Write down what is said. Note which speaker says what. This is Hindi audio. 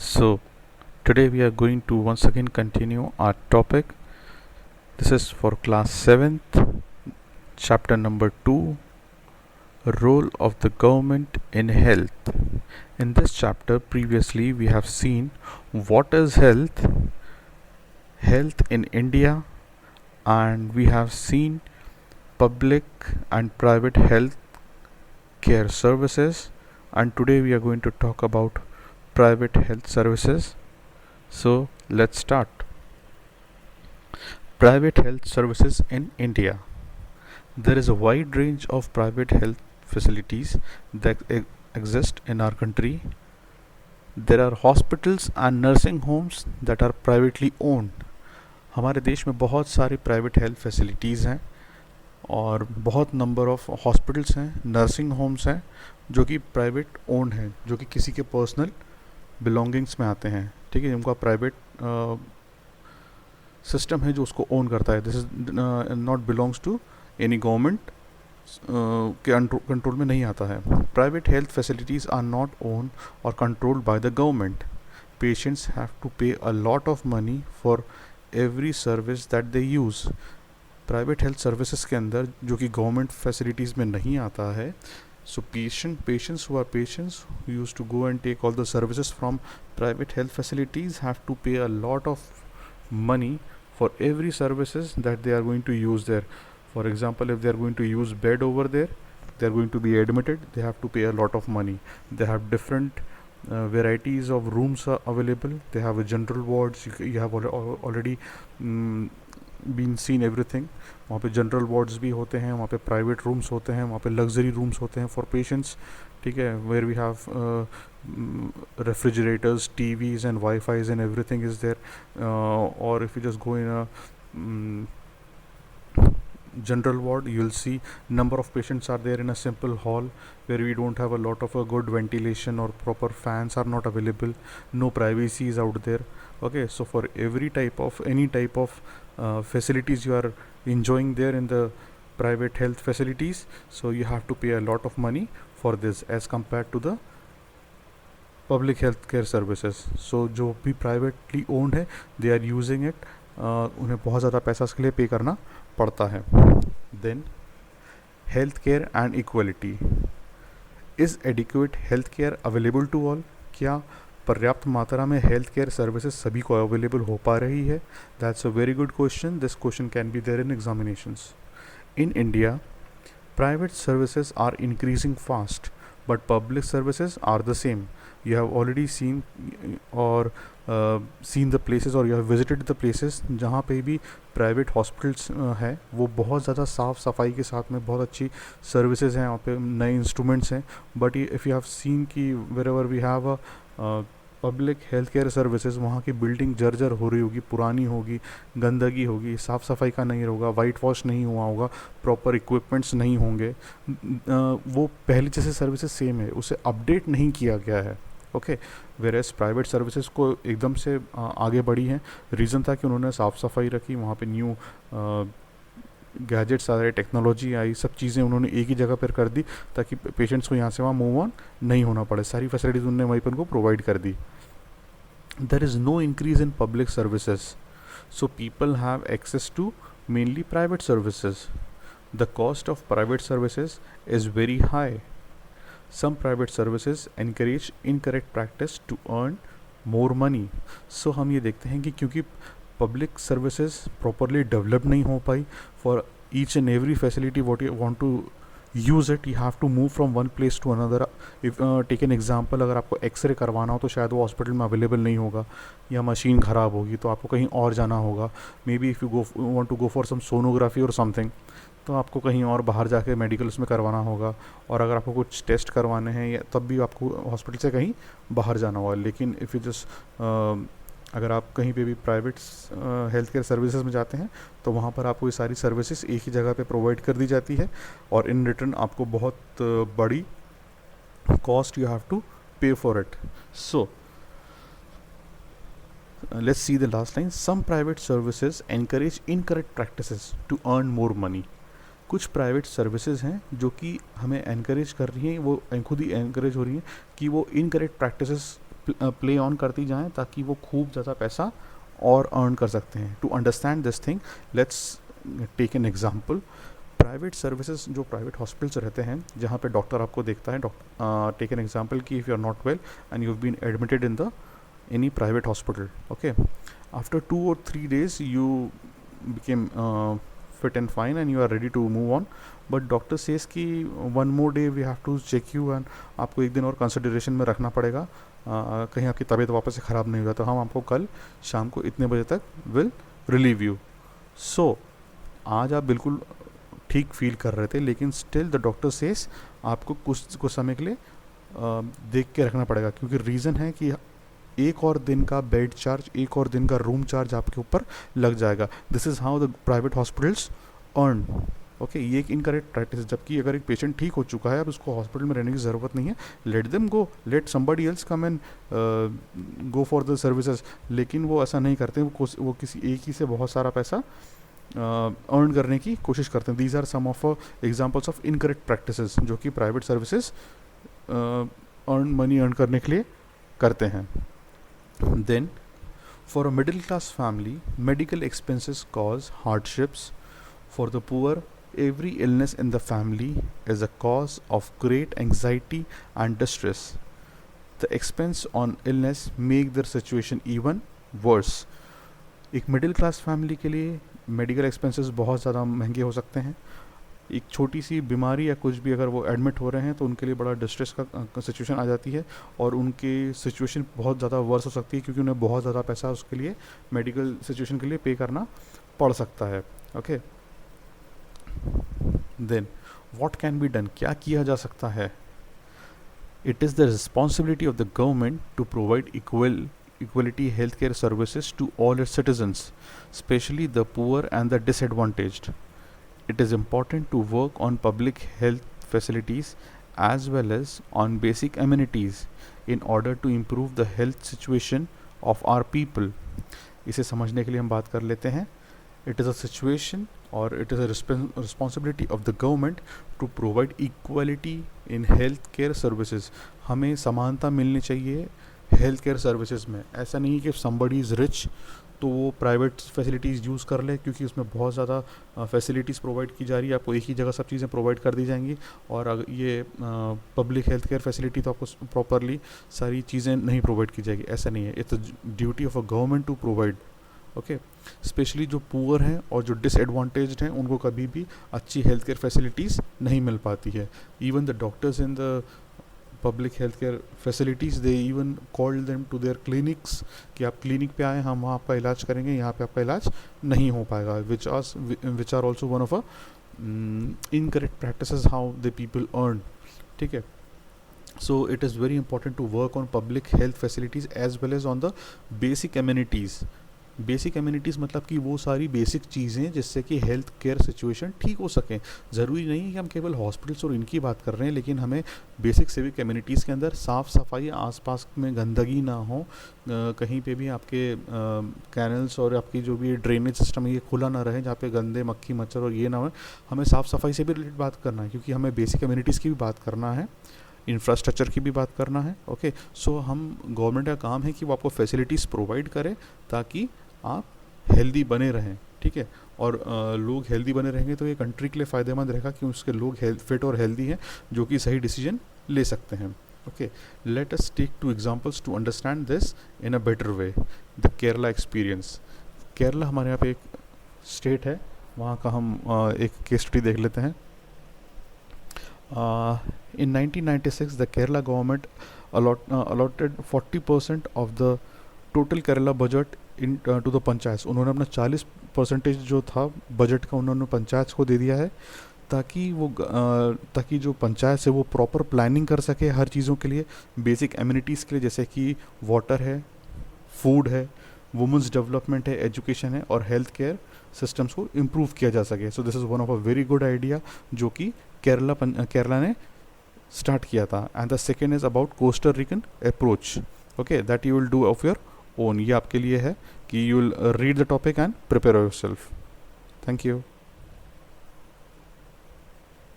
Speaker 1: So, today we are going to once again continue our topic. This is for class 7th, chapter number 2, Role of the Government in Health. In this chapter, previously we have seen what is health in India, and we have seen public and private health care services, and today we are going to talk about private health services. So, let's start. Private health services in India. There is a wide range of private health facilities that exist in our country. There are hospitals and nursing homes that are privately owned. हमारे देश में बहुत सारी प्राइवेट हेल्थ फैसिलिटीज़ हैं और बहुत नंबर ऑफ हॉस्पिटल्स हैं, नर्सिंग होम्स हैं जो कि प्राइवेट ओन्ड हैं, जो कि किसी के पर्सनल बिलोंगिंग्स में आते हैं. ठीक है, उनका प्राइवेट सिस्टम है जो उसको ओन करता है. This is not belongs to any government के कंट्रोल में नहीं आता है. Private health facilities are not own or controlled by the government. Patients have to pay a lot of money for every service that they use. Private health services के अंदर जो कि गवर्नमेंट फैसिलिटीज़ में नहीं आता है, so patients who used to go and take all the services from private health facilities have to pay a lot of money for every services that they are going to use there. For example, if they are going to use bed over there, they are going to be admitted, they have to pay a lot of money. They have different varieties of rooms are available. They have a general wards. You have already been seen everything. वहाँ पे जनरल वार्ड्स भी होते हैं, वहाँ पे प्राइवेट रूम्स होते हैं, वहाँ पे लग्जरी रूम्स होते हैं फॉर पेशेंट्स. ठीक है, where we have refrigerators, TVs and WiFis and everything is there. और if you just go in a general ward, you will see number of patients are there in a simple hall where we don't have a lot of a good ventilation or proper fans are not available, no privacy is out there. Okay, so for every type of any type of facilities you are enjoying there in the private health facilities, so you have to pay a lot of money for this as compared to the public health care services. So जो भी privately owned है, they are using it, उन्हें बहुत ज़्यादा पैसा इसके लिए पे करना पड़ता है. Then health care and equality. Is adequate health care available to all. क्या पर्याप्त मात्रा में हेल्थ केयर सर्विसेज सभी को अवेलेबल हो पा रही है? That's a very good question. This question can be there in examinations. In India private services are increasing fast but public services are the same. You have already seen the places or you have visited the places जहाँ पे भी प्राइवेट हॉस्पिटल्स है, वो बहुत ज़्यादा साफ़ सफाई के साथ में बहुत अच्छी सर्विसेज हैं, वहाँ पे नए इंस्ट्रूमेंट्स हैं. But if you have seen कि wherever we have a public health care services, वहाँ की बिल्डिंग जर्जर हो रही होगी, पुरानी होगी, गंदगी होगी, साफ़ सफाई का नहीं होगा, वाइट वॉश नहीं हुआ होगा, प्रॉपर इक्विपमेंट्स नहीं होंगे. वो पहले जैसे सर्विसेज सेम है, उसे अपडेट नहीं किया गया है. ओके, वेरेस प्राइवेट सर्विसेज को एकदम से आगे बढ़ी हैं. रीज़न था कि उन्होंने साफ़ सफाई रखी, वहाँ पे न्यू गैजेट्स आ रहे, टेक्नोलॉजी आई, सब चीज़ें उन्होंने एक ही जगह पर कर दी ताकि पेशेंट्स को यहाँ से वहाँ मूव ऑन नहीं होना पड़े. सारी फैसिलिटीज़ उन्होंने वहीं पर उनको प्रोवाइड कर दी. There is no increase in public services, so people have access to mainly private services. The cost of private services is very high. Some private services encourage incorrect practice to earn more money. So हम ये देखते हैं कि क्योंकि public services properly develop नहीं हो पाई, for each and every facility what you want to use it, you have to move from one place to another. If take an example, अगर आपको एक्सरे करवाना हो तो शायद वो हॉस्पिटल में अवेलेबल नहीं होगा, या मशीन ख़राब होगी तो आपको कहीं और जाना होगा. May be if you want to go for some sonography और समथिंग, तो आपको कहीं और बाहर जाके मेडिकल्स में करवाना होगा. और अगर आपको कुछ टेस्ट करवाने हैं या तब भी आपको हॉस्पिटल से कहीं बाहर जाना होगा. लेकिन इफ़ यू जस्ट अगर आप कहीं पे भी प्राइवेट हेल्थ केयर सर्विसेज में जाते हैं तो वहाँ पर आपको ये सारी सर्विसेज एक ही जगह पे प्रोवाइड कर दी जाती है, और इन रिटर्न आपको बहुत बड़ी cost you have to pay for it. So let's see the last line. Some private services encourage incorrect practices to earn more money. कुछ प्राइवेट सर्विसेज हैं जो कि हमें एनकरेज कर रही हैं, वो खुद ही एनकरेज हो रही हैं कि वो इनकरेक्ट प्रैक्टिसेस प्ले ऑन करती जाएं ताकि वो खूब ज़्यादा पैसा और अर्न कर सकते हैं. To understand this thing, let's take an example. Private services, जो प्राइवेट हॉस्पिटल्स रहते हैं जहाँ पे डॉक्टर आपको देखता है, टेक एन एग्जाम्पल कि if you are not well and you have been admitted in the any private hospital, okay, after 2 or 3 days you became fit and fine and you are ready to move on, but doctor says कि one more day we have to check you and आपको एक दिन और कंसिडरेशन में रखना पड़ेगा, कहीं आपकी तबीयत वापस से ख़राब नहीं हुआ तो हम आपको कल शाम को इतने बजे तक विल रिलीव यू. सो आज आप बिल्कुल ठीक फील कर रहे थे, लेकिन स्टिल द डॉक्टर सेस आपको कुछ समय के लिए देख के रखना पड़ेगा, क्योंकि रीज़न है कि एक और दिन का बेड चार्ज, एक और दिन का रूम चार्ज आपके ऊपर लग जाएगा. This is how the private hospitals earn. Okay, ये एक इनकरेक्ट प्रैक्टिस है. जबकि अगर एक पेशेंट ठीक हो चुका है, अब उसको हॉस्पिटल में रहने की ज़रूरत नहीं है, let them go, late somebody else come and go for the services. लेकिन वो ऐसा नहीं करते, वो किसी एक ही से बहुत सारा पैसा अर्न करने की कोशिश करते हैं. These are some of examples of incorrect practices जो कि प्राइवेट सर्विसेज मनी अर्न करने के लिए करते हैं. Then, for a middle class family, medical expenses cause hardships. For the poor, every illness in the family is a cause of great anxiety and distress. The expense on illness make their situation even worse. एक मिडिल क्लास फैमिली के लिए मेडिकल एक्सपेंसेस बहुत ज़्यादा महंगे हो सकते हैं. एक छोटी सी बीमारी या कुछ भी अगर वो एडमिट हो रहे हैं तो उनके लिए बड़ा डिस्ट्रेस का सिचुएशन आ जाती है और उनकी सिचुएशन बहुत ज़्यादा वर्स हो सकती है, क्योंकि उन्हें बहुत ज़्यादा पैसा उसके लिए मेडिकल सिचुएशन के लिए पे करना पड़ सकता है. Okay, then what can be done, क्या किया जा सकता है. It is the responsibility of the government to provide equality healthcare services to all its citizens, especially the poor and the disadvantaged. It is important to work on public health facilities as well as on basic amenities in order to improve the health situation of our people. इसे समझने के लिए हम बात कर लेते हैं. It is a situation or it is a responsibility of the government to provide equality in healthcare services. हमें समानता मिलनी चाहिए हेल्थ केयर सर्विसेज में. ऐसा नहीं कि समबडी इज़ रिच तो वो प्राइवेट फैसिलिटीज़ यूज़ कर ले, क्योंकि उसमें बहुत ज़्यादा फैसिलिटीज़ प्रोवाइड की जा रही है, आपको एक ही जगह सब चीज़ें प्रोवाइड कर दी जाएंगी. और अगर ये पब्लिक हेल्थ केयर फैसिलिटी तो आपको प्रॉपरली सारी चीज़ें नहीं प्रोवाइड की जाएगी. ऐसा नहीं है. It's duty of a government to provide. Okay, specially जो पुअर हैं और जो डिसएडवांटेज्ड हैं उनको कभी भी अच्छी हेल्थ केयर फैसिलिटीज़ नहीं मिल पाती है. Even the doctors in the public health care facilities, they even called them to their clinics कि आप क्लिनिक पे आए, हम वहाँ आपका इलाज करेंगे, यहाँ पे आपका इलाज नहीं हो पाएगा. Which are also one of a incorrect practices how the people earn. ठीक है, so it is very important to work on public health facilities as well as on the basic amenities. Basic amenities मतलब कि वो सारी बेसिक चीज़ें जिससे कि हेल्थ केयर सिचुएशन ठीक हो सकें. ज़रूरी नहीं है कि हम केवल हॉस्पिटल्स और इनकी बात कर रहे हैं, लेकिन हमें बेसिक सिविक कम्युनिटीज़ के अंदर साफ़ सफाई, आसपास में गंदगी ना हो, कहीं पे भी आपके कैनल्स और आपकी जो भी ड्रेनेज सिस्टम है ये खुला ना रहे, जहाँ पे गंदे मक्खी मच्छर और ये ना हो. हमें साफ़ सफाई से भी रिलेटेड बात करना है, क्योंकि हमें बेसिक कम्युनिटीज़ की भी बात करना है, इंफ्रास्ट्रक्चर की भी बात करना है. ओके, सो हम गवर्नमेंट का काम है कि वो आपको फैसिलिटीज़ प्रोवाइड करे ताकि आप हेल्दी बने रहें. ठीक है, और लोग हेल्दी बने रहेंगे तो ये कंट्री के लिए फ़ायदेमंद रहेगा कि उसके लोग फिट और हेल्दी हैं जो कि सही डिसीजन ले सकते हैं. Okay, let us take 2 examples to understand this in a better way. The Kerala experience. Kerala हमारे यहाँ पे एक स्टेट है, वहाँ का हम एक केस स्टडी देख लेते हैं. In 1996, the Kerala government allotted 40% of the total Kerala budget to the panchayat. उन्होंने अपना 40% जो था बजट का उन्होंने पंचायत को दे दिया है, ताकि जो पंचायत से वो प्रॉपर प्लानिंग कर सके हर चीज़ों के लिए, बेसिक एम्यूनिटीज़ के लिए, जैसे कि वाटर है, फूड है, वुमेंस डेवलपमेंट है, एजुकेशन है, और हेल्थ केयर सिस्टम्स को इम्प्रूव किया जा सके. So this is one of a very good idea जो कि केरला ने स्टार्ट किया था. And the second is about Costa Rican approach. Okay, that you will do of your own. ये आपके लिए है कि you will read the topic and prepare yourself. Thank you.